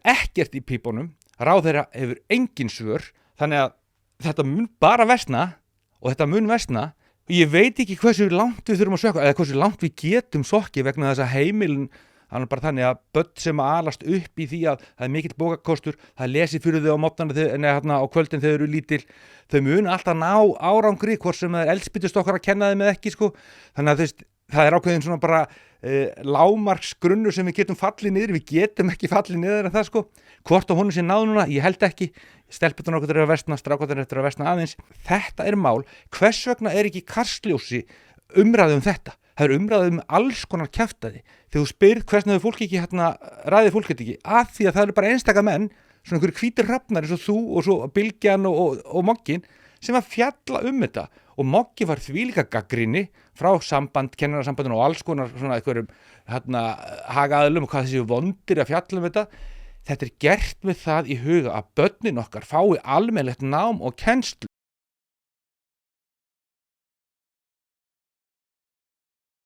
ekkert í pípunum, ráðherra hefur engin svör, þannig að þetta mun bara versna og þetta mun versna. Ég veit ekki hversu langt við þurfum að sökka eða hversu langt við getum sokkið vegna þess að heimilin, hann bara þannig að börn sem alast upp í því að það er mikill bókakostur, það lesi fyrir þau á mótnana á kvöldin þegar þau eru lítil, þau munu alltaf ná árangri hvort sem það er eldspýtustokkar að kenna þeim eða ekki sko. Þannig að það er ákveðin svona bara lágmarksgrunnur sem við getum fallið niður, við getum ekki fallið niður en það sko. Hvort á honum sé náð núna, ég held ekki. Stelpurnar okkur eru að versna, strákarnir eru að versna aðeins. Þetta er mál. Hvers vegna er ekki Kastljósi umræðu þetta? Það er umræðu alls konar kjaftaði. Þegar þú spyrð hversna þau fólk ekki ræðið fólk ekki, af því að það eru bara einstaka menn, svona einhverjir hvítir hrafnar eins og þú og svo Bylgjan og Moggin sem að fjalla þetta. Og Moggi var þvílíka gagnrýni frá kennarasambandinu og alls konar svona einhverjum hagaðilum og hvað þessi vondir að fjalla þetta. Þetta er gert með það í huga að börnin okkar fái almennilegt nám og kennslu.